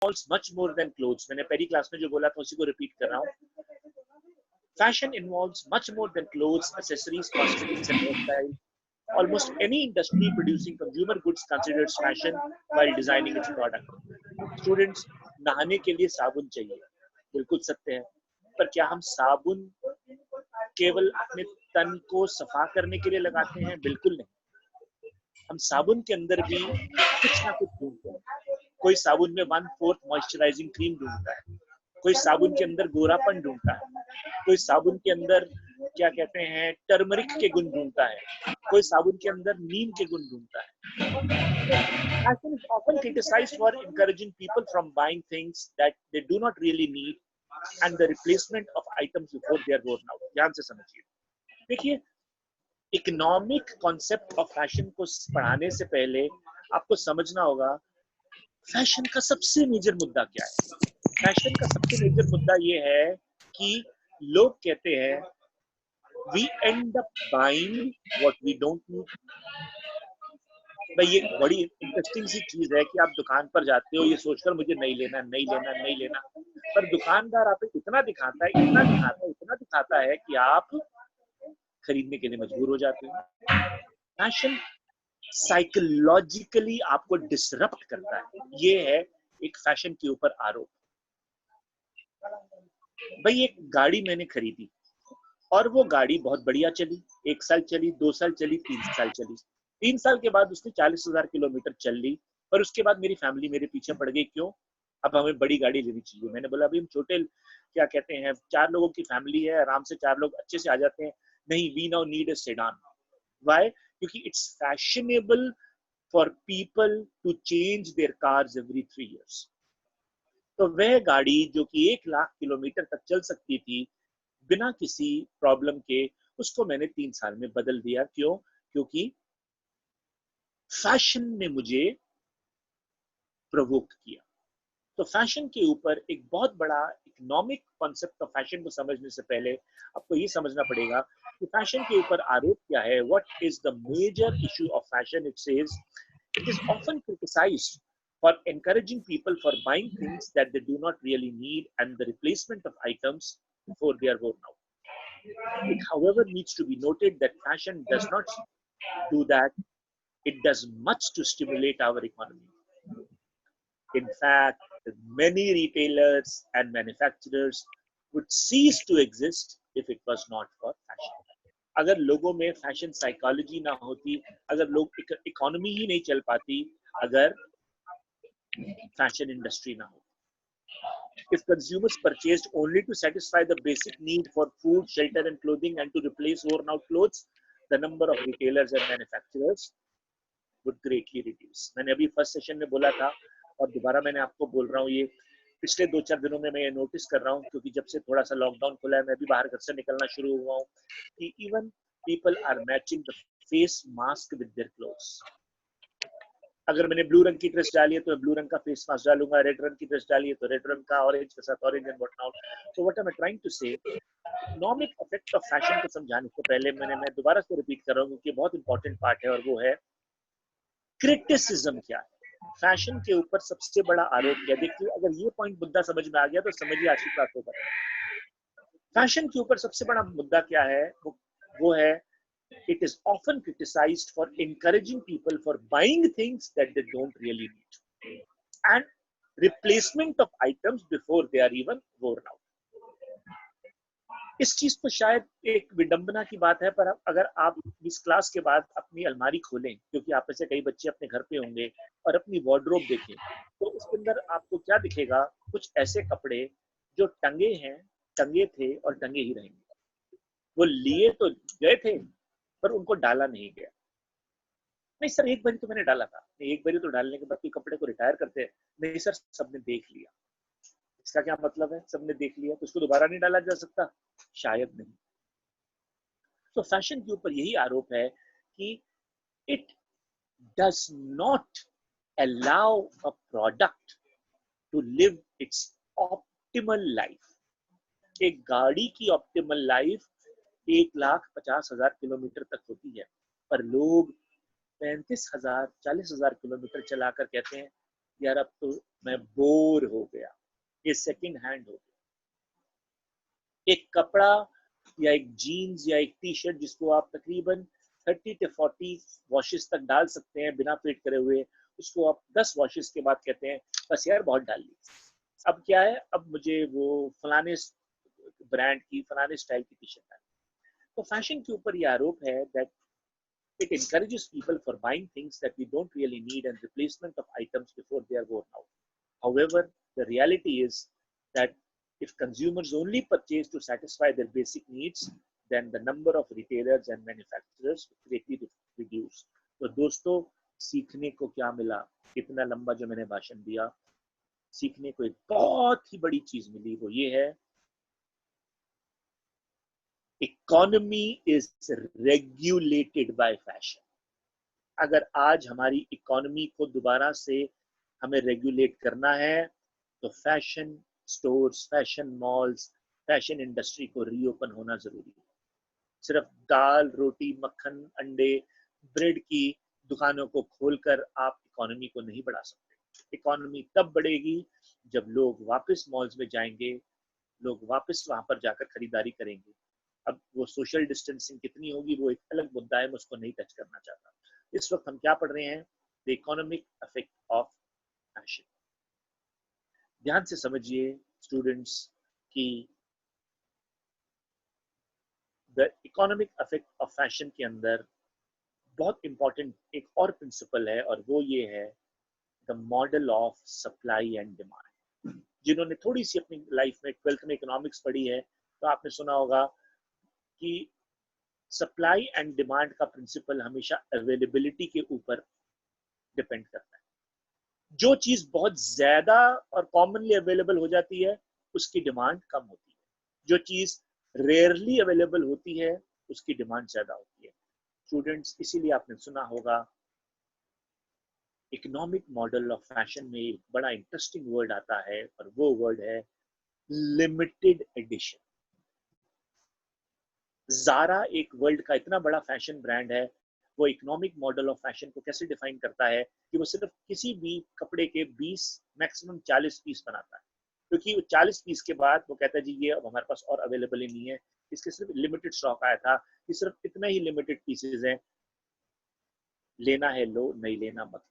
involves much more than clothes. मैंने पहली class में जो बोला था उसी को रिपीट कर रहा हूँ. Fashion involves much more than clothes, accessories, cosmetics, and hairstyle. Almost any industry producing consumer goods considers fashion while designing its product. Students, नहाने के लिए साबुन चाहिए, बिल्कुल सत्य है, पर क्या हम साबुन केवल अपने तन को सफा करने के लिए लगाते हैं? बिल्कुल नहीं. हम साबुन के अंदर भी कुछ ना कुछ ढूंढते हैं. कोई साबुन में 1/4 मॉइस्चराइजिंग क्रीम ढूंढता है, कोई साबुन के अंदर गोरापन ढूंढता है, कोई साबुन के अंदर क्या कहते हैं टर्मरिक के गुण ढूंढता है, कोई साबुन के अंदर नीम के गुण ढूंढता है. Fashion is often criticized for encouraging people from buying things that they do not really need and the replacement of items before they are worn out. ध्यान से समझिए. देखिए, इकोनॉमिक कॉन्सेप्ट ऑफ फैशन को पढ़ाने से पहले आपको समझना होगा फैशन का सबसे मेजर मुद्दा क्या है. फैशन का सबसे मेजर मुद्दा ये है कि लोग कहते हैं we end up buying what we don't need. भाई ये बड़ी इंटरेस्टिंग सी चीज है कि आप दुकान पर जाते हो ये सोचकर मुझे नहीं लेना नहीं लेना नहीं लेना, पर दुकानदार आपको इतना दिखाता है इतना दिखाता है इतना दिखाता है कि आप खरीदने के लिए मजबूर हो जाते हैं. फैशन साइकोलॉजिकली आपको डिसरप्ट करता है. ये है एक फैशन के ऊपर आरोप. भाई एक गाड़ी मैंने खरीदी और वो गाड़ी बहुत बढ़िया चली, 1 साल चली, 2 साल चली, 3 साल चली. 3 साल के बाद उसने 40,000 किलोमीटर चल ली, पर उसके बाद मेरी फैमिली मेरे पीछे पड़ गई. क्यों? अब हमें बड़ी गाड़ी लेनी चाहिए. मैंने बोला अभी हम छोटे क्या कहते हैं 4 लोगों की फैमिली है, आराम से 4 लोग अच्छे से आ जाते हैं. नहीं, we now need a sedan. Why? क्योंकि it's fashionable for people to change their cars every 3 years. तो वह गाड़ी जो कि 1 लाख किलोमीटर तक चल सकती थी बिना किसी प्रॉब्लम के, उसको मैंने 3 साल में बदल दिया. क्यों? क्योंकि फैशन ने मुझे प्रोवोक किया. तो फैशन के ऊपर एक बहुत बड़ा इकोनॉमिक कॉन्सेप्ट ऑफ फैशन को समझने से पहले आपको ये समझना पड़ेगा कि फैशन के ऊपर आरोप क्या है. What is the major issue of fashion? It says it is often criticised for encouraging people for buying things that they do not really need and the replacement of items before they are worn out. It, however, needs to be noted that fashion does not do that. It does much to stimulate our economy. In fact, many retailers and manufacturers would cease to exist if it was not for fashion. अगर लोगों में fashion psychology ना होती, अगर लोग economy ही नहीं चल पाती, अगर fashion industry now. If consumers purchased only to satisfy the basic need for food, shelter and clothing and to replace worn out clothes, the number of retailers and manufacturers would greatly reduce. मैंने अभी first session में बोला था और दोबारा मैंने आपको बोल रहा हूँ, ये पिछले 2-4 दिनों में मैं ये नोटिस कर रहा हूँ क्योंकि जब से थोड़ा सा लॉकडाउन खुला है मैं भी बाहर घर से निकलना शुरू हुआ हूँ कि even people are matching the face mask with their clothes. अगर मैंने ब्लू रंग की ड्रेस डाली है तो ब्लू रंग का फेस मास्क डालूंगा, रेड रंग की ड्रेस डाली है तो रेड रंग का, ऑरेंज के साथ orange and what not. So what I am trying to say, economic effect of fashion को समझाने से पहले मैं दोबारा से रिपीट कर रहा हूँ क्योंकि बहुत इंपॉर्टेंट पार्ट है और वो है क्रिटिसिज्म. क्या है फैशन के ऊपर सबसे बड़ा आरोप क्या? देखिए अगर ये पॉइंट मुद्दा समझ में आ गया तो समझिए आज की क्लास होगा. फैशन के ऊपर सबसे बड़ा मुद्दा क्या है? वो है it is often criticized for encouraging people for buying things that they don't really need and replacement of items before they are even worn out. इस चीज तो शायद एक विडंबना की बात है, पर अगर आप इस क्लास के बाद अपनी अलमारी खोलें, क्योंकि आप में से कई बच्चे अपने घर पे होंगे, और अपनी वार्डरोब देखें तो उसके अंदर आपको क्या दिखेगा? कुछ ऐसे कपड़े जो टंगे थे और टंगे ही रहेंगे. वो लिए तो गए थे पर उनको डाला नहीं गया. नहीं सर एक बारी तो मैंने डाला था. नहीं, एक बारी तो डालने के बाद कोई कपड़े को रिटायर करते हैं? नहीं सर सबने देख लिया. इसका क्या मतलब है? सबने देख लिया तो उसको दोबारा नहीं डाला जा सकता? शायद नहीं. तो फैशन के ऊपर यही आरोप है कि it does not allow a product to live its optimal life. एक गाड़ी की ऑप्टिमल लाइफ 1,50,000 किलोमीटर तक होती है, पर लोग 35,000 40,000 किलोमीटर चलाकर कहते हैं यार अब तो मैं बोर हो गया, ये सेकंड हैंड हो गया। एक कपड़ा या एक जीन्स या एक टी शर्ट जिसको आप तकरीबन 30 से 40 वॉशेस तक डाल सकते हैं बिना फेड करे हुए, उसको आप 10 वॉशेस के बाद कहते हैं बस यार बहुत डाल ली। अब क्या है, अब मुझे वो फलाने ब्रांड की फलाने स्टाइल की टी शर्ट है। तो फैशन के ऊपर ये आरोप है that it encourages people for buying things that we don't really need and replacement of items before they are worn out. However, the reality is that if consumers only purchase to satisfy their basic needs, then the number of retailers and manufacturers will greatly reduce. तो दोस्तों, सीखने को क्या मिला? इतना लंबा जो मैंने भाषण दिया, सीखने को एक बहुत ही बड़ी चीज मिली, वो ये है, economy is regulated by fashion. अगर आज हमारी इकोनॉमी को दोबारा से हमें रेगुलेट करना है तो fashion stores, fashion malls, fashion industry को रीओपन होना जरूरी है। सिर्फ दाल, रोटी, मक्खन, अंडे, ब्रेड की दुकानों को खोलकर आप इकोनॉमी को नहीं बढ़ा सकते। इकोनॉमी तब बढ़ेगी जब लोग वापस मॉल्स में जाएंगे, लोग वापस वहां पर जाकर खरीदारी करेंगे। अब वो सोशल डिस्टेंसिंग कितनी होगी वो एक अलग मुद्दा है, मैं उसको नहीं टच करना चाहता। इस वक्त हम क्या पढ़ रहे हैं? The economic effect of fashion. ध्यान से समझिए स्टूडेंट्स कि the economic effect of fashion के अंदर बहुत इंपॉर्टेंट एक और प्रिंसिपल है और वो ये है the model of supply and demand. जिन्होंने थोड़ी सी अपनी लाइफ में 12th में इकोनॉमिक्स पढ़ी है तो आपने सुना होगा कि सप्लाई एंड डिमांड का प्रिंसिपल हमेशा अवेलेबिलिटी के ऊपर डिपेंड करता है। जो चीज बहुत ज्यादा और कॉमनली अवेलेबल हो जाती है उसकी डिमांड कम होती है, जो चीज रेयरली अवेलेबल होती है उसकी डिमांड ज्यादा होती है। स्टूडेंट्स, इसीलिए आपने सुना होगा इकोनॉमिक मॉडल ऑफ फैशन में एक बड़ा इंटरेस्टिंग वर्ड आता है और वो वर्ड है लिमिटेड एडिशन। ज़ारा एक वर्ल्ड का इतना बड़ा फैशन ब्रांड है, वो इकोनॉमिक मॉडल ऑफ फैशन को कैसे डिफाइन करता है कि वो सिर्फ किसी भी कपड़े के 20 मैक्सिमम 40 पीस बनाता है, क्योंकि वो 40 पीस के बाद वो कहता है जी ये अब हमारे पास और अवेलेबल ही नहीं है, इसके सिर्फ लिमिटेड स्टॉक आया था, कि सिर्फ इतने ही लिमिटेड पीसेज हैं, लेना है लो, नहीं लेना मत।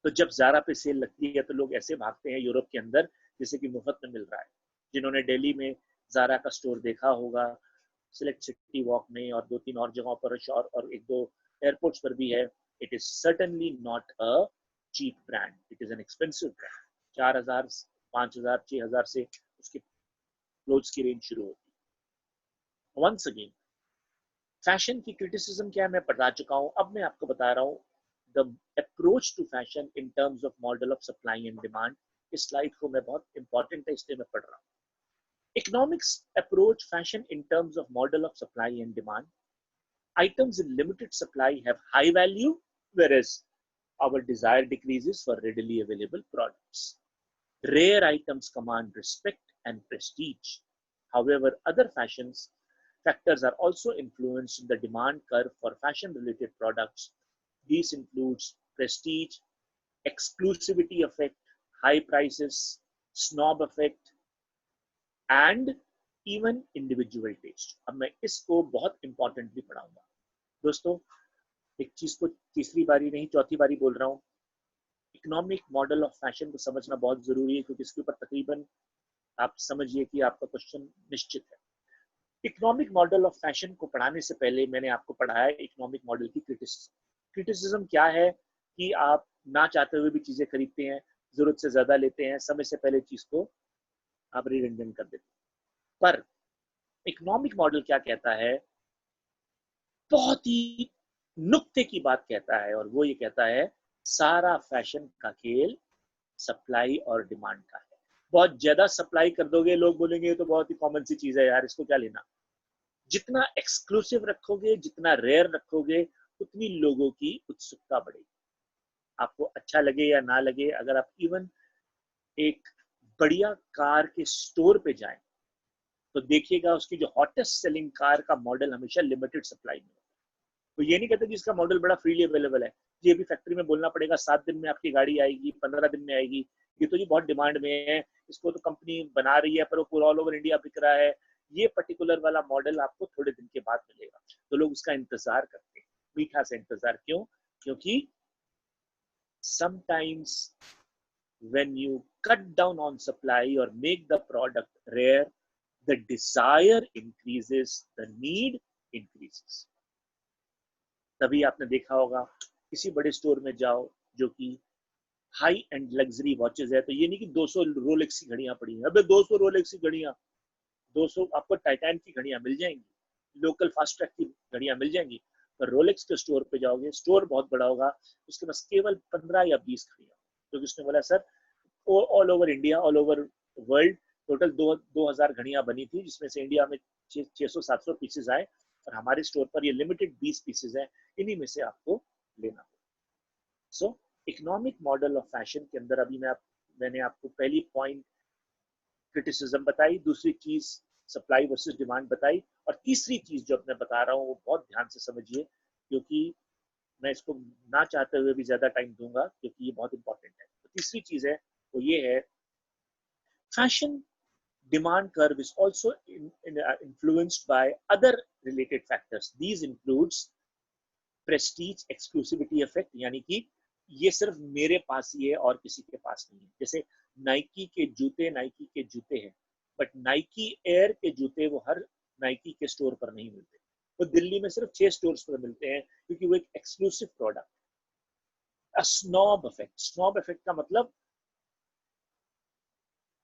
तो जब ज़ारा पे सेल लगती है तो लोग ऐसे भागते हैं यूरोप के अंदर जैसे कि मुफ्त में मिल रहा है। जिन्होंने दिल्ली में ज़ारा का स्टोर देखा होगा, सिलेक्ट सिटी वॉक में और 2-3 और जगहों पर और 1-2 एयरपोर्ट्स पर भी है, it is certainly not a cheap brand, it is an expensive brand. 4,000, 5,000, 6,000 से उसके क्लोथ्स की रेंज शुरू होती है। वंस अगेन, फैशन की क्रिटिसिज्म क्या है मैं बता चुका हूं, अब मैं आपको बता रहा हूं the approach to fashion in terms of model of supply and demand. इस स्लाइड को मैं बहुत इंपॉर्टेंट है इसलिए मैं पढ़ रहा हूं। Economics approach fashion in terms of model of supply and demand. Items in limited supply have high value, whereas our desire decreases for readily available products. Rare items command respect and prestige. However, other fashions factors are also influenced in the demand curve for fashion-related products. These includes prestige, exclusivity effect, high prices, snob effect, and even individual taste. अब मैं इसको बहुत importantly पढ़ाऊंगा दोस्तों। एक चीज को तीसरी बारी नहीं चौथी बारी बोल रहा हूँ, इकोनॉमिक मॉडल ऑफ फैशन को समझना बहुत जरूरी है, क्योंकि इसके ऊपर तकरीबन आप समझिए कि आपका क्वेश्चन निश्चित है। इकोनॉमिक मॉडल ऑफ फैशन को पढ़ाने से पहले मैंने आपको पढ़ाया इकोनॉमिक मॉडल की क्रिटिसिज्म। क्रिटिसिज्म क्या है कि आप ना चाहते हुए भी चीजें खरीदते हैं, जरूरत से ज्यादा लेते हैं, समय से पहले चीज को आप रिडेंडेंट कर देते हैं। पर इकोनॉमिक मॉडल क्या कहता है, बहुत ही नुक्ते की बात कहता है, और वो ये कहता है सारा फैशन का खेल सप्लाई और डिमांड का है। बहुत ज्यादा सप्लाई कर दोगे, लोग बोलेंगे ये तो बहुत ही कॉमन सी चीज है यार, इसको क्या लेना। जितना एक्सक्लूसिव रखोगे, जितना रेयर रखोगे, उतनी लोगों की उत्सुकता बढ़ेगी। आपको अच्छा लगे या ना लगे, अगर आप इवन एक बढ़िया कार के स्टोर पे जाएं तो देखिएगा उसकी जो हॉटेस्ट सेलिंग कार का मॉडल हमेशा लिमिटेड सप्लाई में होता है। तो ये नहीं कहते कि इसका मॉडल बड़ा फ्रीली अवेलेबल है, ये भी फैक्ट्री में बोलना पड़ेगा 7 दिन में आपकी गाड़ी आएगी, 15 दिन में आएगी, ये तो जी बहुत डिमांड में है, इसको तो कंपनी बना रही है पर वो पूरा ऑल ओवर इंडिया बिक रहा है। ये पर्टिकुलर वाला मॉडल आपको थोड़े दिन के बाद मिलेगा, तो लोग उसका इंतजार करते हैं, मीठा से इंतजार। क्यों? क्योंकि sometimes when you cut down on supply or make the product rare, the desire increases, the need increases। तभी आपने देखा होगा किसी बड़े स्टोर में जाओ जो कि हाई एंड लग्जरी वॉचेस है, तो ये नहीं कि 200 रोलेक्स की घड़ियां पड़ी हैं, अबे 200 रोलेक्स की घड़ियां, 200 आपको टाइटैन की घड़ियां मिल जाएंगी, लोकल फास्ट ट्रैक की घड़ियां मिल जाएंगी। पर रोलेक्स के स्टोर पे जाओगे, स्टोर बहुत बड़ा होगा, उसके पास केवल 15 या 20 घड़ियां, क्योंकि उसने बोला sir all over India, all over world total 2000 घड़ियां बनी थी, जिसमें से इंडिया में 600-700 पीसेज आए, और हमारे स्टोर पर ये लिमिटेड 20 पीसेज हैं, इन्हीं में से आपको लेना होगा। सो इकोनॉमिक मॉडल ऑफ फैशन के अंदर अभी मैंने आपको पहली पॉइंट क्रिटिसिज्म बताई, दूसरी चीज सप्लाई वर्सेस डिमांड बताई, और तीसरी चीज जो मैं बता रहा हूँ वो बहुत ध्यान से समझिए, क्योंकि मैं इसको ना चाहते हुए भी ज्यादा टाइम दूंगा, क्योंकि ये बहुत इंपॉर्टेंट है। तो तीसरी चीज है वो ये है, fashion demand curve is also influenced by other related factors. These includes prestige exclusivity effect, यानी कि ये सिर्फ मेरे पास ही है और किसी के पास नहीं है। जैसे नाइकी के जूते हैं, बट नाइकी एयर के जूते वो हर नाइकी के स्टोर पर नहीं मिलते, वो दिल्ली में सिर्फ 6 स्टोर्स पर मिलते हैं, क्योंकि वो एक एक्सक्लूसिव प्रोडक्ट। स्नॉब इफेक्ट का मतलब,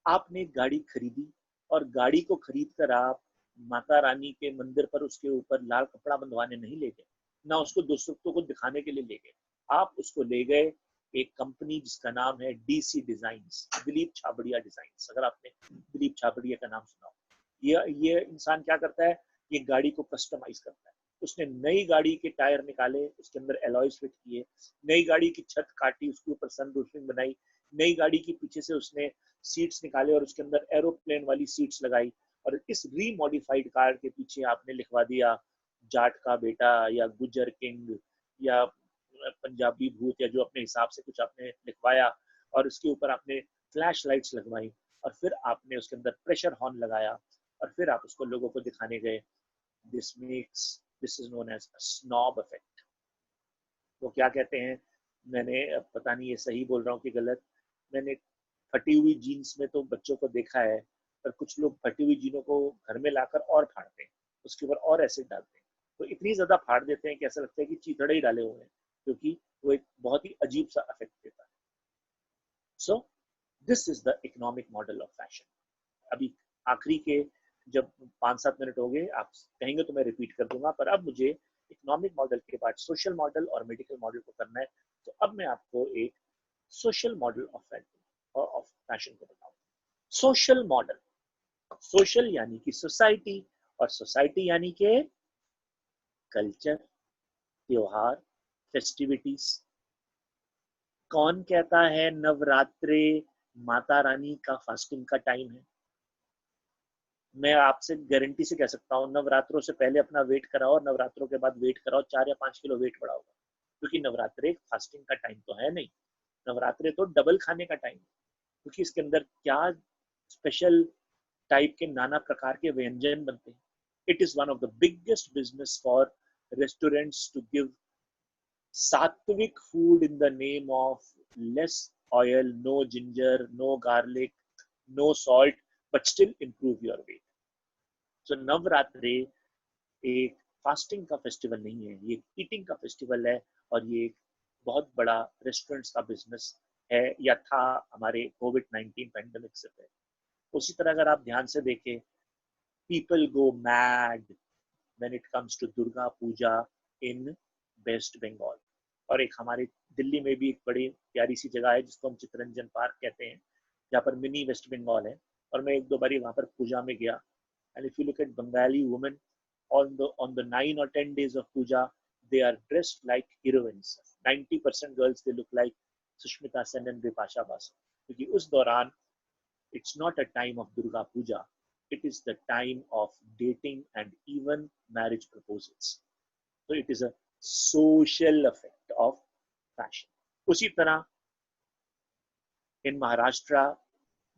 आपने एक गाड़ी खरीदी और गाड़ी को खरीद कर आप माता रानी के मंदिर पर उसके ऊपर लाल कपड़ा बंधवाने नहीं ले गए, ना उसको दोस्तों को दिखाने के लिए ले गए, आप उसको ले गए एक कंपनी जिसका नाम है DC designs, Dilip Chhabria designs. अगर आपने दिलीप छाबड़िया का नाम सुना हो, ये इंसान क्या करता है, ये गाड़ी को कस्टमाइज करता है। उसने नई गाड़ी के टायर निकाले, उसके अंदर एलॉयज फिट किए, नई गाड़ी की छत काटी, उसके ऊपर सन रूफिंग बनाई, नई गाड़ी के पीछे से उसने सीट्स निकाले और उसके अंदर एरोप्लेन वाली सीट्स लगाई, और इस रीमॉडिफाइड कार के पीछे आपने लिखवा दिया जाट का बेटा या गुजर किंग या पंजाबी भूत, या जो अपने हिसाब से कुछ आपने लिखवाया, और उसके ऊपर आपने फ्लैश लाइट्स लगवाई, और फिर आपने उसके अंदर प्रेशर हॉर्न लगाया, और फिर आप उसको लोगों को दिखाने गए। This is known as snob effect. वो क्या कहते हैं, मैंने पता नहीं ये सही बोल रहा हूँ कि गलत, मैंने फटी हुई जीन्स में तो बच्चों को देखा है, पर कुछ लोग फटी हुई जीनों को घर में लाकर और फाड़ते हैं, उसके ऊपर और एसिड डालते हैं, तो इतनी ज्यादा फाड़ देते हैं कि ऐसा लगता है कि चीथड़े ही डाले हुए हैं, क्योंकि वो एक बहुत ही अजीब सा इफेक्ट देता है। So this is the economic model of fashion. अभी आखिरी के जब 5-7 मिनट हो गए, आप कहेंगे तो मैं रिपीट कर दूंगा, पर अब मुझे इकोनॉमिक मॉडल के बाद सोशल मॉडल और मेडिकल मॉडल को करना है। तो अब मैं आपको एक सोशल मॉडल ऑफ फैशन को बताऊं। सोशल मॉडल, सोशल यानी कि सोसाइटी, और सोसाइटी यानी कि कल्चर, त्योहार, फेस्टिविटीज। कौन कहता है नवरात्रे माता रानी का फास्टिंग का टाइम है? मैं आपसे गारंटी से कह सकता हूँ, नवरात्रों से पहले अपना वेट कराओ और नवरात्रों के बाद वेट कराओ, 4 या 5 किलो वेट बढ़ाओगा, क्योंकि नवरात्रे फास्टिंग का टाइम तो है नहीं, नवरात्रे तो डबल खाने का टाइम है, क्योंकि इसके अंदर क्या स्पेशल टाइप के नाना प्रकार के व्यंजन बनते हैं। It is one of the biggest business for restaurants to give sattvic food in the name of less oil, no ginger, no garlic, no salt, but still improve your weight. So नवरात्रे एक fasting का festival नहीं है, ये eating का festival है, और ये एक बहुत बड़ा रेस्टोरेंट्स का बिजनेस है या था हमारे कोविड-19 पैंडेमिक से पहले। उसी तरह अगर आप ध्यान से देखें, people go mad when it comes to Durga Puja in West Bengal। और एक हमारे दिल्ली में भी एक बड़ी प्यारी सी जगह है जिसको हम चितरंजन पार्क कहते हैं, जहाँ पर मिनी वेस्ट बंगाल है, और मैं 1-2 बारी वहाँ पर पूजा में गया। And if you look at Bengali women on the 9 or 10 days of puja, they are dressed like heroines। 90% girls they look like Sushmita Sen and Bipasha Basu, क्योंकि उस दौरान it's not a time of Durga Puja, it is the time of dating and even marriage proposals। So it is a social effect of fashion. उसी तरह इन महाराष्ट्र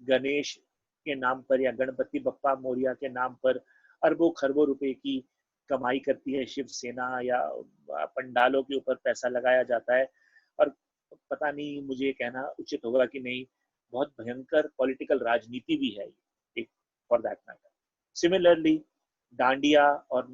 गणेश के नाम पर या गणपति बप्पा मोरिया के नाम पर अरबों खरबों रुपए की कमाई करती है शिवसेना, या पंडालों के ऊपर पैसा लगाया जाता है। और पता नहीं मुझे कहना उचित होगा कि नहीं, बहुत भयंकर पॉलिटिकल राजनीति भी है एक, for that matter. Similarly dandiya और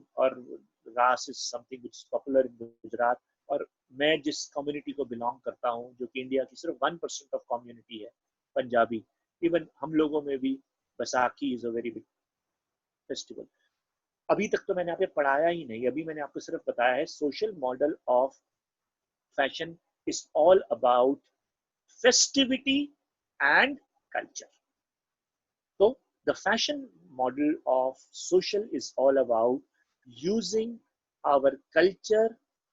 रास is something which is popular in Gujarat, और मैं जिस कम्युनिटी को बिलोंग करता हूँ, जो कि इंडिया की सिर्फ 1% ऑफ कम्युनिटी है, पंजाबी, इवन हम लोगों में भी Baisakhi is a very big festival. अभी तक तो मैंने यहाँ पे पढ़ाया ही नहीं, अभी मैंने आपको सिर्फ बताया है social model of fashion is all about festivity and culture. So the fashion model of social is all about using our culture,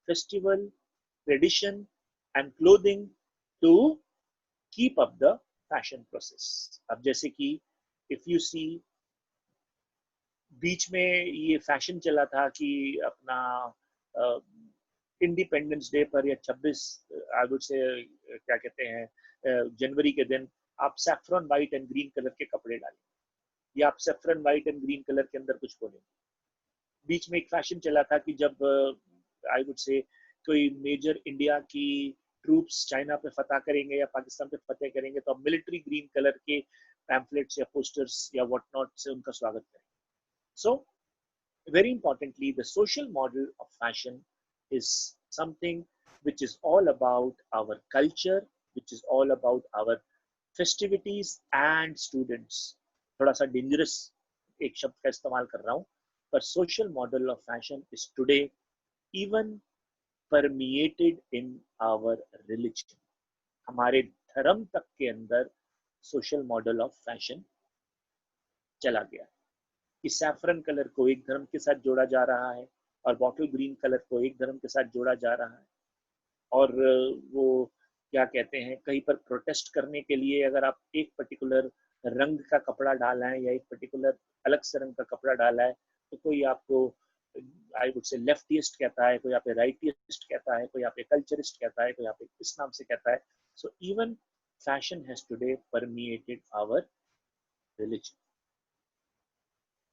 festival, tradition and clothing to keep up the fashion process. अब जैसे कि if you see, बीच में ये fashion चला था कि अपना independence day पर या 26 अगस्त से क्या कहते हैं जनवरी के दिन आप saffron white and green colour के कपड़े डालें, या आप saffron white and green colour के अंदर कुछ बोलें। बीच में एक फैशन चला था कि जब आई वुड से कोई मेजर इंडिया की ट्रूप्स चाइना पे फतह करेंगे या पाकिस्तान पे फतेह करेंगे, तो आप मिलिट्री ग्रीन कलर के पैम्फलेट्स या पोस्टर्स या व्हाट नॉट से उनका स्वागत करें। So very importantly, the social model of fashion is something which is all about our culture, which is all about our festivities and students. थोड़ा सा dangerous एक शब्द का इस्तेमाल कर रहा हूँ, पर social model of fashion is today even permeated in our religion. हमारे धर्म तक के अंदर social model of fashion चला गया है कि सैफरन कलर को एक धर्म के साथ जोड़ा जा रहा है और बॉटल ग्रीन कलर को एक धर्म के साथ जोड़ा जा रहा है। और वो क्या कहते हैं, कहीं पर प्रोटेस्ट करने के लिए अगर आप एक पर्टिकुलर रंग का कपड़ा डाला है या एक पर्टिकुलर अलग से रंग का कपड़ा डाला है, तो कोई आपको आई वुड से लेफ्टिस्ट कहता है, कोई यहाँ पे राइटिस्ट कहता है, कोई यहाँ पे कल्चरिस्ट कहता है, कोई यहाँ पे इस नाम से कहता है। So even fashion has today permeated our religion.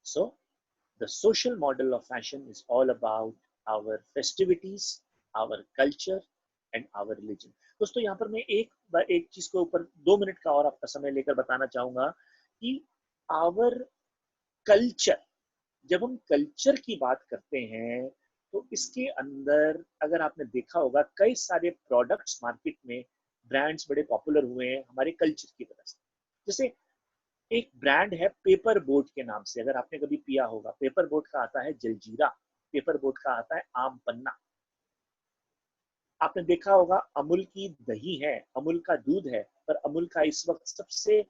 So the social model of fashion is all about our festivities, our culture and our religion. दोस्तों यहाँ पर मैं एक चीज के ऊपर 2 मिनट का और आपका समय लेकर बताना चाहूंगा कि our culture, जब हम कल्चर की बात करते हैं तो इसके अंदर अगर आपने देखा होगा कई सारे प्रोडक्ट्स मार्केट में, ब्रांड्स बड़े पॉपुलर हुए हैं हमारे कल्चर की वजह से। जैसे एक ब्रांड है पेपर बोट के नाम से, अगर आपने कभी पिया होगा, पेपर बोट का आता है जलजीरा, पेपर बोट का आता है आम पन्ना। आपने देखा होगा अमूल की दही है, अमूल का दूध है, पर अमूल का इस वक्त सबसे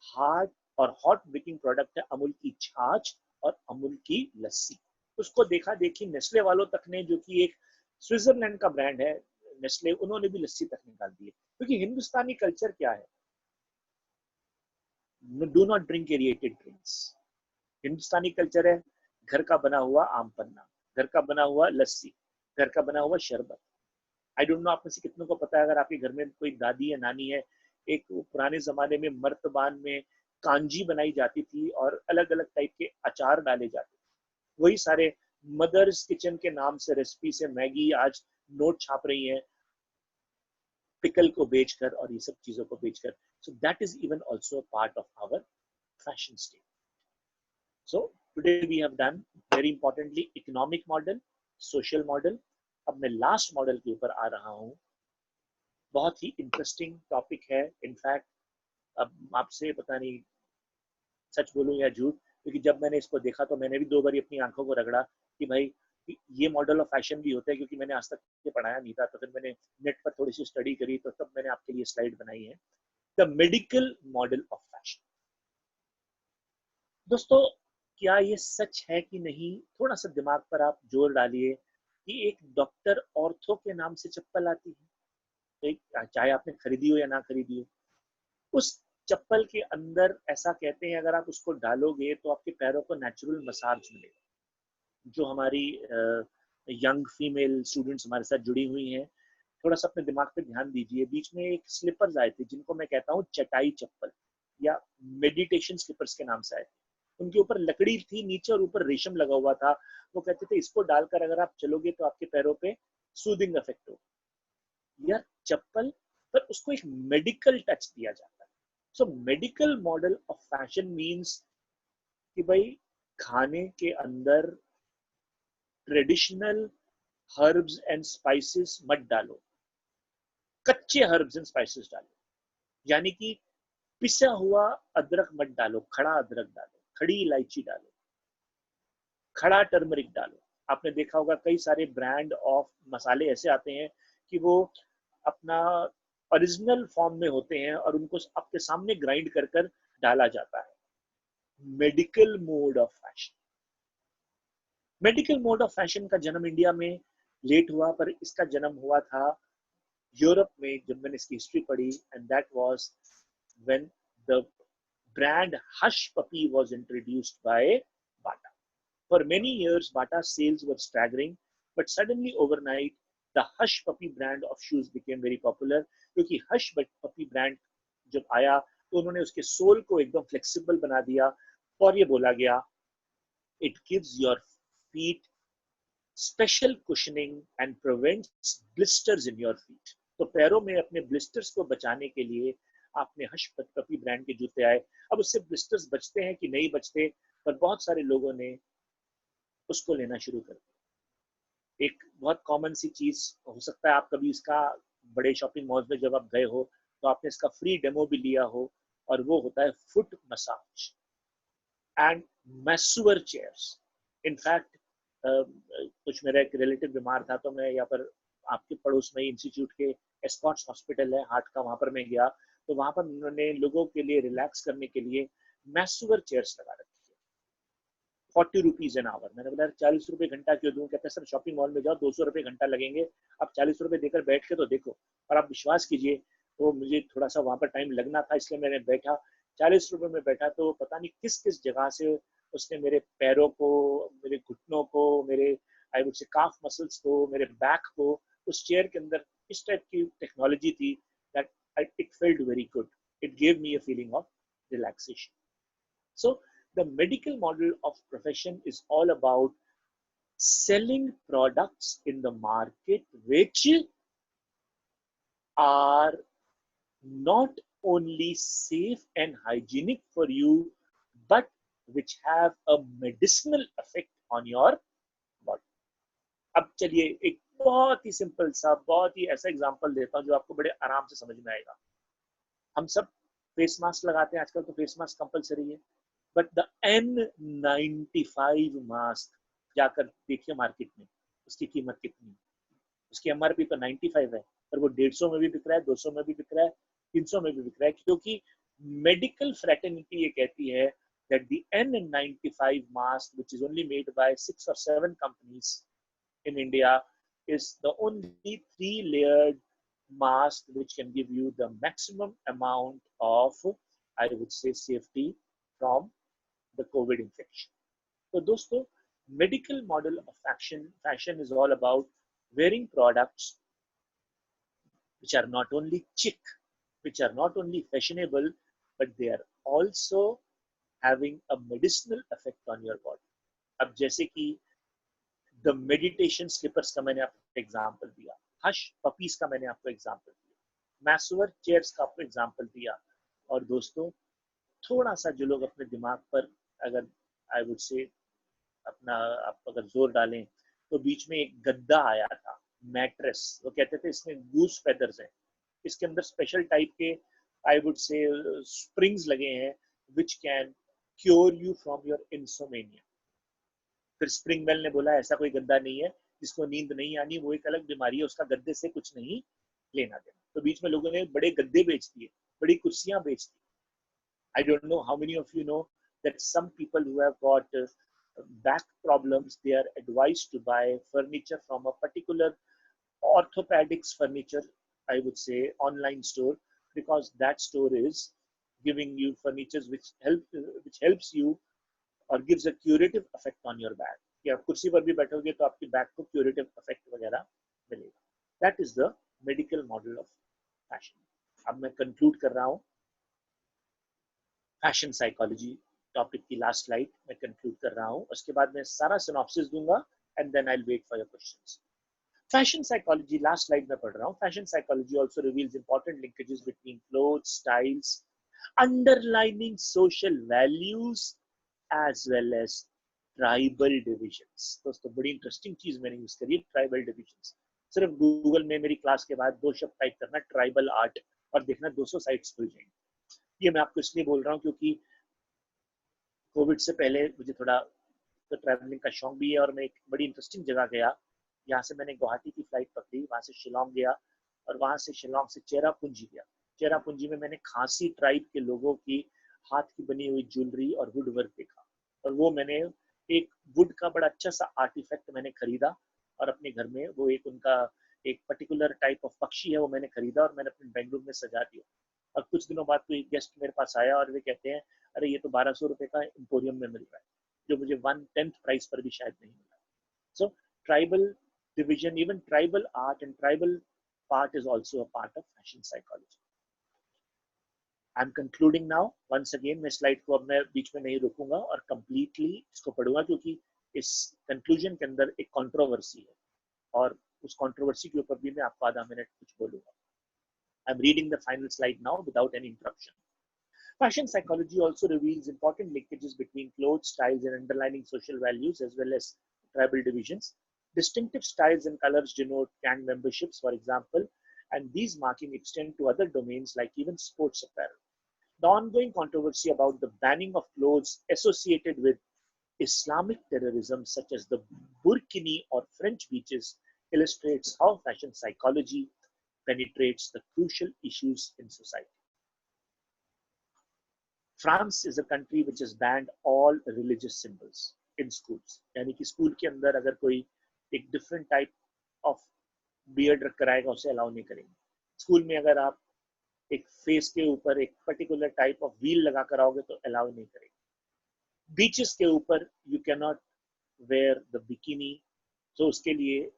हार्ड और हॉट बेकिंग प्रोडक्ट है अमूल की छाछ और अमूल की लस्सी। उसको देखा देखी नेस्ले वालों तक ने, जो कि एक स्विट्जरलैंड का ब्रांड है नेस्ले, उन्होंने भी लस्सी तक निकाल दी है। क्योंकि हिंदुस्तानी कल्चर क्या है, do not drink aerated drinks. Hindustani culture है घर का बना हुआ आम पन्ना, घर का बना हुआ लस्सी, घर का बना हुआ शरबत। आई डोंट नो आप में से कितनों को पता है, अगर आपके घर में कोई दादी या नानी है, एक पुराने जमाने में मर्तबान में कांजी बनाई जाती थी और अलग अलग टाइप के अचार डाले जाते थे। वही सारे मदर्स किचन के नाम से रेसिपी से मैगी आज नोट छाप रही है पिकल को बेचकर और ये सब चीजों को बेचकर। So that is even also a part of our fashion statement. So today we have done very importantly economic model, social model. अब मैं लास्ट मॉडल के ऊपर आ रहा हूँ। बहुत ही इंटरेस्टिंग टॉपिक है। इनफैक्ट अब आपसे पता नहीं सच बोलूं या झूठ, क्योंकि जब मैंने इसको देखा तो मैंने भी 2 बार अपनी आंखों को रगड़ा कि भाई ये मॉडल ऑफ फैशन भी होता है, क्योंकि मैंने आज तक ये पढ़ाया नहीं था। तो फिर मैंने नेट पर थोड़ी सी स्टडी करी, तो तब मैंने आपके लिए स्लाइड बनाई है, the medical model of fashion. दोस्तों क्या ये सच है कि नहीं, थोड़ा सा दिमाग पर आप जोर डालिए कि एक डॉक्टर ऑर्थो के नाम से चप्पल आती है, एक चाहे आपने खरीदी हो या ना खरीदी हो, उस चप्पल के अंदर ऐसा कहते हैं अगर आप उसको डालोगे तो आपके पैरों को नेचुरल मसाज मिलेगा। जो हमारी यंग फीमेल स्टूडेंट्स हमारे साथ जुड़ी हुई हैं, थोड़ा सा अपने दिमाग पे ध्यान दीजिए। बीच में एक स्लीपर्स आए थे जिनको मैं कहता हूँ चटाई चप्पल या मेडिटेशन स्लीपर्स के नाम से आए थे। उनके ऊपर लकड़ी थी नीचे और ऊपर रेशम लगा हुआ था। वो कहते थे इसको डालकर अगर आप चलोगे तो आपके पैरों पे सूदिंग इफेक्ट हो। यार चप्पल पर उसको एक मेडिकल टच दिया जाता है। So medical model of fashion means कि भाई खाने के अंदर ट्रेडिशनल हर्ब्स एंड स्पाइसेस मत डालो, कच्चे हर्ब्स एंड स्पाइसेस डालो। यानी कि पिसा हुआ अदरक मत डालो, खड़ा अदरक डालो, खड़ी इलायची डालो, खड़ा टर्मरिक डालो। आपने देखा होगा कई सारे ब्रांड ऑफ मसाले ऐसे आते हैं कि वो अपना ओरिजिनल फॉर्म में होते हैं और उनको आपके सामने ग्राइंड कर कर डाला जाता है। Medical mode of fashion, medical mode of fashion का जन्म इंडिया में लेट हुआ, पर इसका जन्म हुआ था यूरोप में जब मैंने इसकी हिस्ट्री पढ़ी। And that was when the brand Hush Puppy was introduced by Bata. For many years, Bata's sales were staggering, but suddenly overnight, the Hush Puppy brand of shoes became very popular. क्योंकि Hush Puppy brand जब आया तो उन्होंने उसके soul को एकदम flexible बना दिया और ये बोला गया it gives your feet special cushioning and prevents blisters in your feet. तो पैरों में अपने ब्लिस्टर्स को बचाने के लिए आपने हश पपी ब्रांड के जूते आए। अब उससे ब्लिस्टर्स बचते हैं कि नहीं बचते, पर बहुत सारे लोगों ने उसको लेना शुरू कर दिया। एक बहुत कॉमन सी चीज हो सकता है आप कभी इसका बड़े शॉपिंग मॉल में जब आप गए हो तो आपने इसका फ्री डेमो भी लिया हो, और वो होता है foot massage and masseur chairs. In fact कुछ मेरा एक रिलेटिव बीमार था तो मैं यहाँ पर आपके पड़ोस में इंस्टीट्यूट के एस्कॉट्स हॉस्पिटल है हार्ट का, वहां पर मैं गया तो वहां पर उन्होंने लोगों के लिए रिलैक्स करने के लिए मैसूअर चेयर्स लगा रखी है। 40 रुपीज एन आवर। मैंने बोला 40 रुपए घंटा क्यों दूं? कहते सर शॉपिंग मॉल में जाओ 200 रुपए घंटा लगेंगे, आप 40 रुपए देकर बैठ के तो देखो। और आप विश्वास कीजिए तो मुझे थोड़ा सा वहां पर टाइम लगना था इसलिए मैंने बैठा। 40 रुपए में बैठा तो पता नहीं किस किस जगह से उसने मेरे पैरों को, मेरे घुटनों को, मेरे आई वुड से काफ मसल्स को, मेरे बैक को उस चेयर के अंदर इस टाइप की टेक्नोलॉजी थी that it felt very good. It gave me a feeling of relaxation. So the medical model of profession is all about selling products in the market which are not only safe and hygienic for you, but which have a medicinal effect on your body. अब चलिए एक बहुत ही simple सा, बहुत ही ऐसा example देता हूं जो आपको बड़े आराम से समझ में आएगा। हम सब फेस मास्क लगाते हैं आजकल, तो फेस मास्क कंपलसरी है, बट द N95 मास्क जाकर देखिए मार्केट में उसकी कीमत कितनी है। उसकी एमआरपी तो 95 है, पर वो 150 में भी बिक रहा है, 200 में भी बिक रहा है, 300 में भी बिक रहा है, क्योंकि मेडिकल फ्रेटर्निटी ये कहती है that the N95 mask, which is only made by 6 or 7 companies in India, is the only 3-layered mask which can give you the maximum amount of, I would say, safety from the COVID infection. So, दोस्तों, medical model of fashion is all about wearing products which are not only chic, which are not only fashionable, but they are also having a medicinal effect on your body. अब जैसे कि the meditation slippers का मैंने आपको example दिया, hush puppies का मैंने आपको एग्जांपल दिया, मैसूअर चेयर्स का आपको एग्जांपल दिया। और दोस्तों थोड़ा सा जो लोग अपने दिमाग पर अगर आई वुड से अपना आप अगर जोर डालें तो बीच में एक गद्दा आया था, मैट्रेस। वो कहते थे इसमें गूस फेदर्स हैं, इसके अंदर स्पेशल टाइप के आई वुड से स्प्रिंग्स लगे हैं which can cure you from your insomnia. फिर स्प्रिंगवेल ने बोला ऐसा कोई गद्दा नहीं है जिसको नींद नहीं आनी, वो एक अलग बीमारी है, उसका गद्दे से कुछ नहीं लेना देना। तो बीच में लोगों ने बड़े गद्दे बेच दिए, बड़ी कुर्सियां बेच दी। I don't know how many of you know that some people who have got back problems, they are advised to buy furniture from a particular orthopedics furniture, I would say, online store, because that store is giving you furniture which helps you or gives a curative effect on your back. कि आप कुर्सी पर भी बैठोगे तो आपकी back को curative effect वगैरह मिलेगा। That is the medical model of fashion. अब मैं कंक्लूड कर रहा हूँ फैशन साइकोलॉजी टॉपिक की लास्ट स्लाइड मैं कंक्लूड कर रहा हूँ, उसके बाद मैं सारा सिनॉप्सिस दूंगा and then I will wait for your questions. Fashion psychology, last slide में पढ़ रहा हूँ. Fashion psychology also reveals important linkages between clothes, styles, underlining social values as well as tribal divisions. दोस्तों बड़ी इंटरेस्टिंग चीज मैंने use करी है, ट्राइबल डिविजन्स। सिर्फ गूगल में मेरी क्लास के बाद 2 शब्द टाइप करना ट्राइबल आर्ट और देखना 200 साइट्स खुल जाएंगी। ये मैं आपको इसलिए बोल रहा हूँ क्योंकि कोविड से पहले मुझे थोड़ा तो ट्रैवलिंग का शौक भी है और मैं एक बड़ी इंटरेस्टिंग जगह गया। यहाँ से मैंने गुवाहाटी की फ्लाइट पकड़ी, वहां से शिलोंग गया और वहां से शिलोंग से चेरापूंजी गया। चेरापूंजी में मैंने खासी ट्राइब के लोगों की हाथ की बनी हुई ज्वेलरी और वुड वर्क देखा, और वो मैंने एक वुड का बड़ा अच्छा सा आर्टिफैक्ट मैंने खरीदा और अपने घर में वो एक उनका एक पर्टिकुलर टाइप ऑफ पक्षी है वो मैंने खरीदा और मैंने अपने बेडरूम में सजा दिया। और कुछ दिनों बाद कोई गेस्ट मेरे पास आया और वे कहते हैं अरे ये तो 1200 रुपए का एम्पोरियम में मिल रहा है, जो मुझे 1/10 प्राइस पर भी शायद नहीं मिला। सो tribal division, even tribal art and tribal part is also a part of fashion psychology. I'm concluding now. Once again, मैं स्लाइड को अब मैं बीच में नहीं रुकूंगा और completely इसको पढ़ूंगा क्योंकि इस conclusion के अंदर एक controversy है और उस controversy के ऊपर भी मैं आपको आधा मिनट कुछ बोलूंगा। I'm reading the final slide now without any interruption. Fashion psychology also reveals important linkages between clothes, styles, and underlying social values as well as tribal divisions. Distinctive styles and colors denote gang memberships, for example, and these markings extend to other domains like even sports apparel. The ongoing controversy about the banning of clothes associated with Islamic terrorism, such as the Burkini or French beaches, illustrates how fashion psychology penetrates the crucial issues in society. France is a country which has banned all religious symbols in schools. यानी कि school के अंदर अगर कोई एक different type of beard रख कर आएगा उसे अलाउ नहीं करेंगे। स्कूल में अगर आप एक फेस के ऊपर एक पर्टिकुलर टाइप ऑफ व्हील लगा कर आओगे तो अलाउ नहीं करेंगे। बीचेस के ऊपर you can not wear the bikini, तो उसके लिए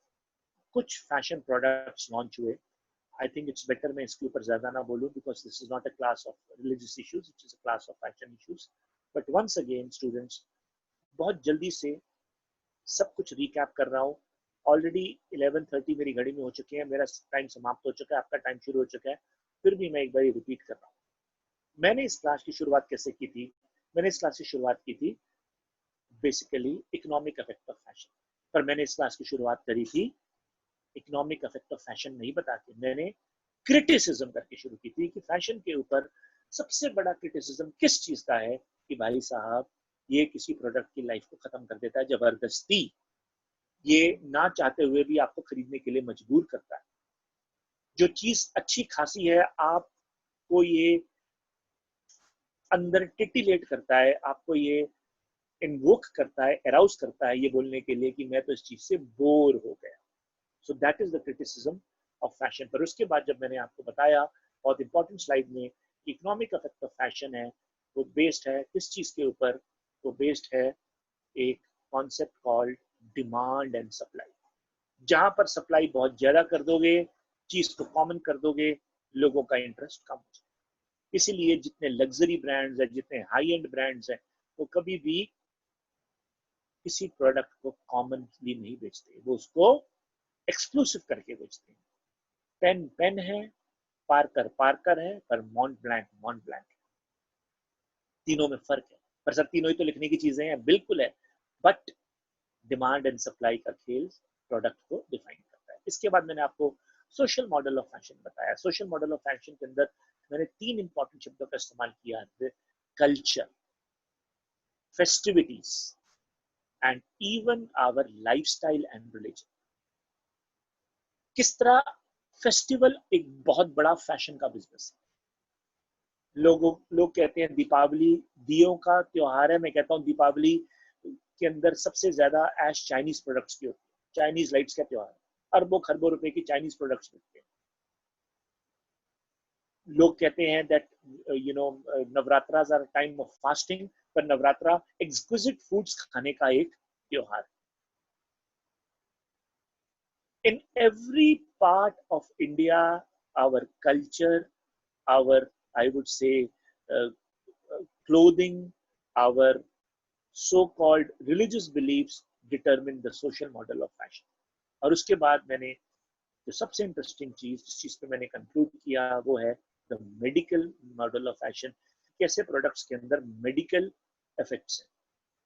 कुछ फैशन प्रोडक्ट्स लॉन्च हुए। I think it's better मैं इसके ऊपर ज्यादा ना बोलूं because this is not a class of religious issues, it is a class of fashion issues. But once again students, बहुत जल्दी से सब कुछ रिकैप कर रहा हूँ। ऑलरेडी 11:30 मेरी घड़ी में हो चुके हैं, मेरा टाइम समाप्त हो चुका है, आपका टाइम शुरू हो चुका है, फिर भी मैं एक बार रिपीट कर रहा हूँ। मैंने इस क्लास की शुरुआत कैसे की थी? मैंने इस क्लास की शुरुआत की थी basically economic effect of fashion, पर मैंने इस क्लास की शुरुआत करी थी इकोनॉमिक इफेक्ट ऑफ फैशन नहीं बता के, मैंने क्रिटिसिज्म करके शुरू की थी कि फैशन के ऊपर सबसे बड़ा क्रिटिसिज्म किस चीज का है कि भाई साहब ये किसी प्रोडक्ट की लाइफ को खत्म कर देता है जबरदस्ती, ये ना चाहते हुए भी आपको खरीदने के लिए मजबूर करता है। जो चीज अच्छी खासी है आपको ये अंदर टिटिलेट करता है, आपको ये इन्वोक करता है, एराउज करता है ये बोलने के लिए कि मैं तो इस चीज से बोर हो गया। So that is the criticism of fashion. पर उसके बाद जब मैंने आपको बताया बहुत इंपॉर्टेंट स्लाइड में इकोनॉमिक इफेक्ट ऑफ फैशन है, वो बेस्ड है किस चीज के ऊपर? वो बेस्ड है एक concept called demand and supply. जहां पर सप्लाई बहुत ज्यादा कर दोगे, चीज को कॉमन कर दोगे, लोगों का इंटरेस्ट कम हो जाए। इसीलिए जितने लग्जरी ब्रांड्स हैं, जितने हाई एंड ब्रांड्स हैं, वो कभी भी किसी प्रोडक्ट को कॉमनली नहीं बेचते, वो उसको एक्सक्लूसिव करके बेचते हैं। पेन पेन है, पार्कर पार्कर है, पर मॉन्ट ब्लैंक मॉन्ट ब्लैंक है। तीनों में फर्क है, पर सर तीनों ही तो लिखने की चीजें हैं, बिल्कुल है, बट डिमांड एंड सप्लाई का खेल प्रोडक्ट को डिफाइन करता है। इसके बाद मैंने आपको सोशल मॉडल ऑफ फैशन बताया। सोशल मॉडल ऑफ फैशन के अंदर मैंने 3 इंपॉर्टेंट शब्दों का इस्तेमाल किया है: culture, festivities and even our lifestyle and religion. किस तरह फेस्टिवल एक बहुत बड़ा फैशन का बिजनेस है। लोग कहते हैं दीपावली दियों का त्योहार है, मैं कहता हूँ दीपावली के अंदर सबसे ज्यादा ऐश चाइनीज प्रोडक्ट्स की होती है। चाइनीज लाइट्स का त्योहार है, अरबों खरबों रुपए की चाइनीज प्रोडक्ट्स मिलते हैं। लोग कहते हैं that Navratras are time of fasting, पर नवरात्रा एक्सक्लूसिव फूड्स खाने का एक त्योहार है। In every part of India, our culture, our, I would say, uh, clothing, our so-called religious beliefs determine the social model of fashion. और उसके बाद मैंने जो सबसे इंटरेस्टिंग चीज जिस चीज पे मैंने कंक्लूड किया वो है the medical model of fashion. कैसे प्रोडक्ट्स के अंदर मेडिकल इफेक्ट्स हैं.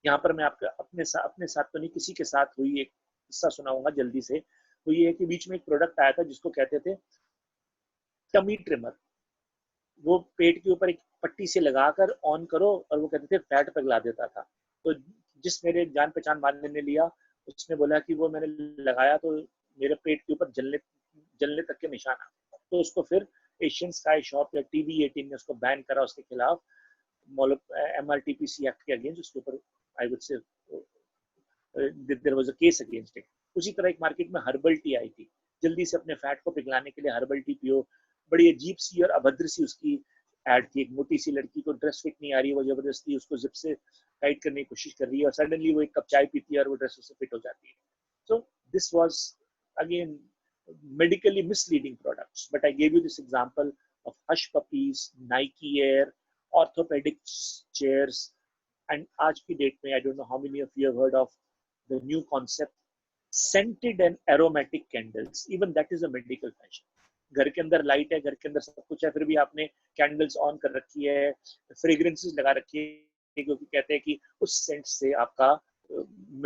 यहाँ पर मैं आपका अपने साथ तो नहीं, किसी के साथ हुई एक किस्सा सुनाऊंगा जल्दी से. तो ये है कि बीच में एक प्रोडक्ट आया था जिसको कहते थे टमी ट्रिमर. वो पेट के ऊपर एक पट्टी से लगाकर ऑन करो और वो कहते थे फैट पिघला देता था. तो जिस मेरे जान पहचान वाले ने लिया उसने बोला कि वो मैंने लगाया तो मेरे पेट के ऊपर जलने जलने तक के निशान आ. तो उसको फिर एशियन स्काई शॉप या TV18 ने उसको बैन करा उसके खिलाफ MRTPC एक्ट के अगेंस्ट. उसके ऊपर I would say there was a case against it. उसी तरह एक मार्केट में हर्बल टी आई थी. जल्दी से अपने फैट को पिघलाने के लिए हर्बल टी पियो. बड़ी अजीब सी और अभद्र सी उसकी एड थी. एक मोटी सी लड़की को ड्रेस फिट नहीं आ रही है, वो जबरदस्ती उसको जिप से टाइट करने की कोशिश कर रही है और सडनली वो एक कप चाय पीती है और वो ड्रेस उससे फिट हो जाती है. So this was again medically misleading products. But I gave you this example of Hush Puppies, Nike Air, orthopedic chairs, and आज की डेट में I don't know how many of you have heard of the new concept scented and aromatic candles. Even that is a medical fashion. घर के अंदर light है, घर के अंदर सब कुछ है, फिर भी आपने कैंडल्स ऑन कर रखी है, फ्रेग्रेंसेस लगा रखी है, क्योंकि कहते हैं कि उस सेंट से आपका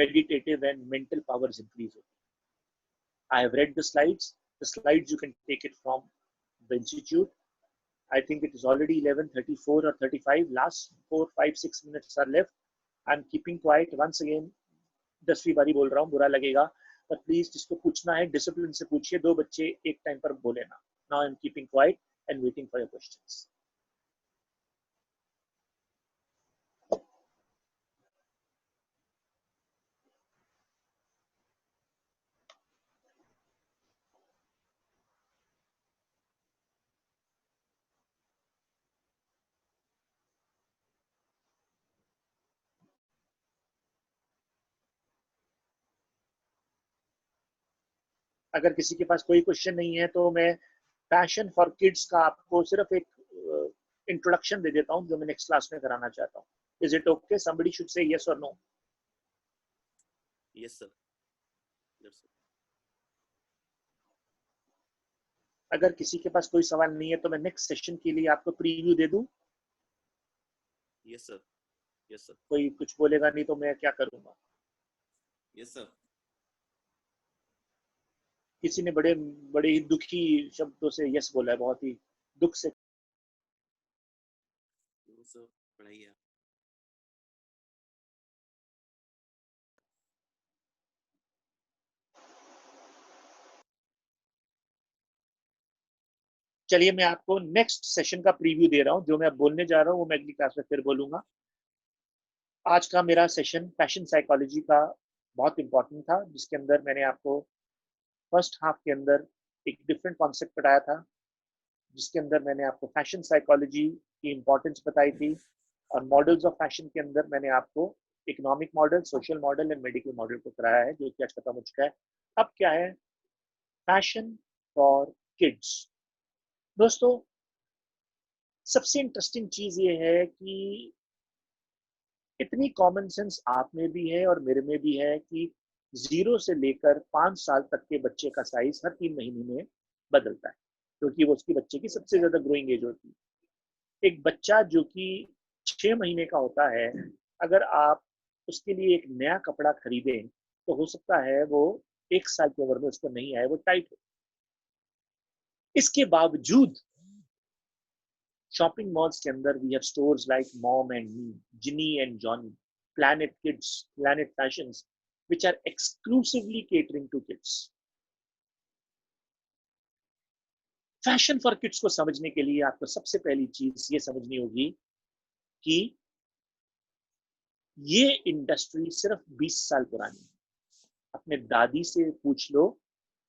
meditative and mental powers increase होती है. I have read the slides. The slides you can take it from the institute. I think it is already 11:34 or 35. Last 4, 5, 6 minutes are left. I'm keeping quiet. Once again, 10वीं बारी बोल रहा हूँ, बुरा लगेगा. But please, जिसको पूछना है डिसिप्लिन से पूछिए. 2 बच्चे एक टाइम पर बोले ना. Now I'm keeping quiet and waiting for your questions. अगर किसी के पास कोई क्वेश्चन नहीं है तो मैं फैशन फॉर किड्स का आपको सिर्फ एक इंट्रोडक्शन दे देता हूँ जो मैं नेक्स्ट क्लास में कराना चाहता हूँ. Is it okay? Somebody should say yes और no. Yes sir. Yes sir. अगर किसी के पास कोई सवाल नहीं है तो मैं नेक्स्ट सेशन के लिए आपको प्रीव्यू दे दूं. Yes sir. Yes sir. कोई कुछ बोलेगा नहीं तो मैं क्या करूंगा. Yes sir. किसी ने बड़े बड़े ही दुखी शब्दों से यस बोला है, बहुत ही दुख से. सर पढ़ाइए. चलिए मैं आपको नेक्स्ट सेशन का प्रीव्यू दे रहा हूं. जो मैं अब बोलने जा रहा हूं वो मैं अगली क्लास में फिर बोलूंगा. आज का मेरा सेशन फैशन साइकोलॉजी का बहुत इंपॉर्टेंट था, जिसके अंदर मैंने आपको फर्स्ट हाफ के अंदर एक डिफरेंट कॉन्सेप्ट बताया था, जिसके अंदर मैंने आपको फैशन साइकोलॉजी की इंपॉर्टेंस बताई थी. और मॉडल्स ऑफ फैशन के अंदर मैंने आपको economic model, social model and medical model को कराया है, जो कि आज खत्म हो चुका है. अब क्या है फैशन फॉर किड्स. दोस्तों सबसे इंटरेस्टिंग चीज ये है कि इतनी कॉमन सेंस आप में भी है और मेरे में भी है कि 0 से लेकर 5 साल तक के बच्चे का साइज हर 3 महीने में बदलता है, क्योंकि वो उसकी बच्चे की सबसे ज्यादा ग्रोइंग एज होती है. एक बच्चा जो कि 6 महीने का होता है, अगर आप उसके लिए एक नया कपड़ा खरीदें तो हो सकता है वो 1 साल की उम्र में उसको नहीं आए, वो टाइट हो. इसके बावजूद शॉपिंग मॉल्स के अंदर we have stores like Mom and Me, Gini and Jony, Planet Kids, Planet Fashions, which are exclusively catering to kids. Fashion for kids को समझने के लिए आपको सबसे पहली चीज ये समझनी होगी कि ये इंडस्ट्री सिर्फ 20 साल पुरानी है. अपने दादी से पूछ लो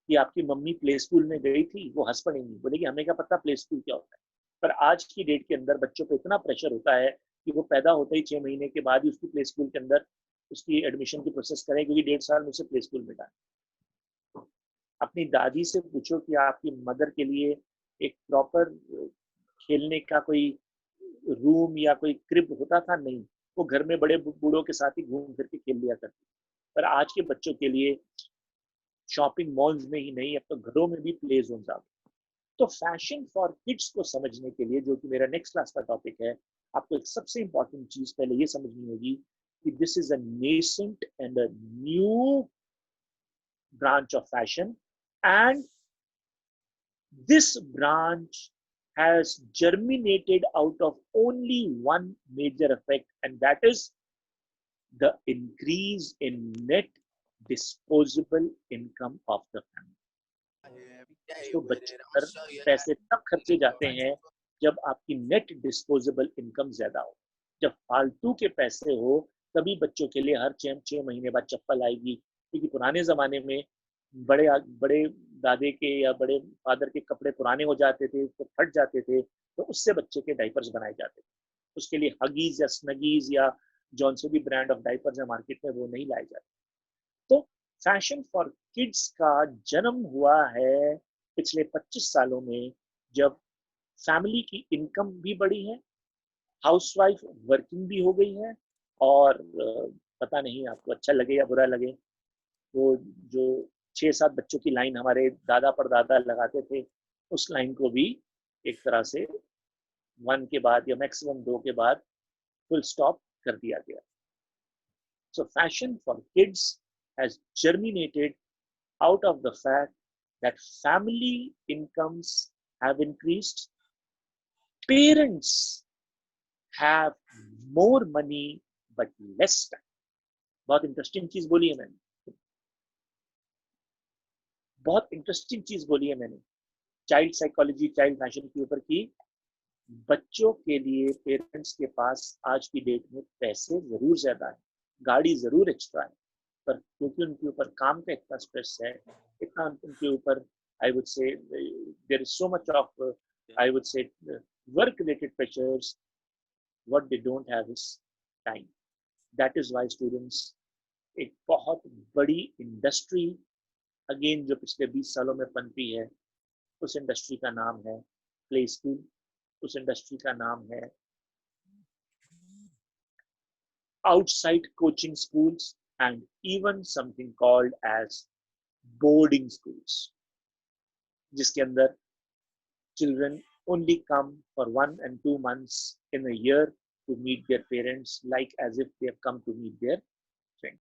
कि आपकी मम्मी प्ले स्कूल में गई थी, वो हंस पड़ेंगी, बोलेगी हमें क्या पता प्ले स्कूल क्या होता है. पर आज की डेट के अंदर बच्चों पे इतना प्रेशर होता है कि वो पैदा होते ही 6 महीने के बाद ही उसकी प्ले स्कूल के अंदर उसकी एडमिशन की प्रोसेस करें, क्योंकि 1.5 साल में उसे प्ले स्कूल में डालें. अपनी दादी से पूछो कि आपकी मदर के लिए एक प्रॉपर खेलने का कोई रूम या कोई क्रिब होता था? नहीं, वो घर में बड़े बूढ़ों के साथ ही घूम फिर के खेल लिया करती। पर आज के बच्चों के लिए शॉपिंग मॉल्स में ही नहीं, अब तो घरों में भी प्ले जोन आ गए। तो फैशन फॉर किड्स को समझने के लिए, जो कि मेरा नेक्स्ट क्लास का टॉपिक है, आपको एक सबसे इंपॉर्टेंट चीज पहले ये समझनी होगी कि this is a nascent and a new branch of fashion, and this branch has germinated out of only one major effect, and that is the increase in net disposable income of the family. तो बच्चे पर पैसे तब खर्चे जाते हैं जब आपकी नेट डिस्पोजेबल इनकम ज्यादा हो। जब फालतू के पैसे हो तभी बच्चों के लिए हर 6 महीने बाद चप्पल आएगी, क्योंकि पुराने जमाने में बड़े बड़े दादे के या बड़े फादर के कपड़े पुराने हो जाते थे तो फट जाते थे, तो उससे बच्चे के डाइपर्स बनाए जाते थे। उसके लिए हगीज या स्नगीज या जौन से भी ब्रांड ऑफ डाइपर्स है मार्केट में, वो नहीं लाए जाते। तो फैशन फॉर किड्स का जन्म हुआ है पिछले 25 सालों में, जब फैमिली की इनकम भी बढ़ी है, हाउसवाइफ वर्किंग भी हो गई है, और पता नहीं आपको अच्छा लगे या बुरा लगे, वो जो 6-7 बच्चों की लाइन हमारे दादा परदादा लगाते थे, उस लाइन को भी एक तरह से 1 के बाद या मैक्सिमम 2 के बाद फुल स्टॉप कर दिया गया। सो fashion for kids has germinated out of the fact that family incomes have increased, parents have more money but less time. बहुत इंटरेस्टिंग चीज बोली है मैंने, बहुत इंटरेस्टिंग चीज बोली है मैंने चाइल्ड साइकोलॉजी, चाइल्ड फैशन के ऊपर की। बच्चों के लिए पेरेंट्स के पास आज की डेट में पैसे जरूर ज्यादा है, गाड़ी जरूर एक्स्ट्रा है, पर क्योंकि उनके ऊपर काम का इतना स्ट्रेस है, इतना उनके ऊपर, I would say there is so much of, I would say work related pressures, what they don't have is time. That is why students, एक बहुत बड़ी इंडस्ट्री अगेन जो पिछले 20 सालों में पनपी है, उस इंडस्ट्री का नाम है प्ले स्कूल, उस इंडस्ट्री का नाम है outside coaching schools, and even something called as boarding schools, जिसके अंदर children only come for 1 and 2 months in a year to meet their parents, like as if they have come to meet their friend.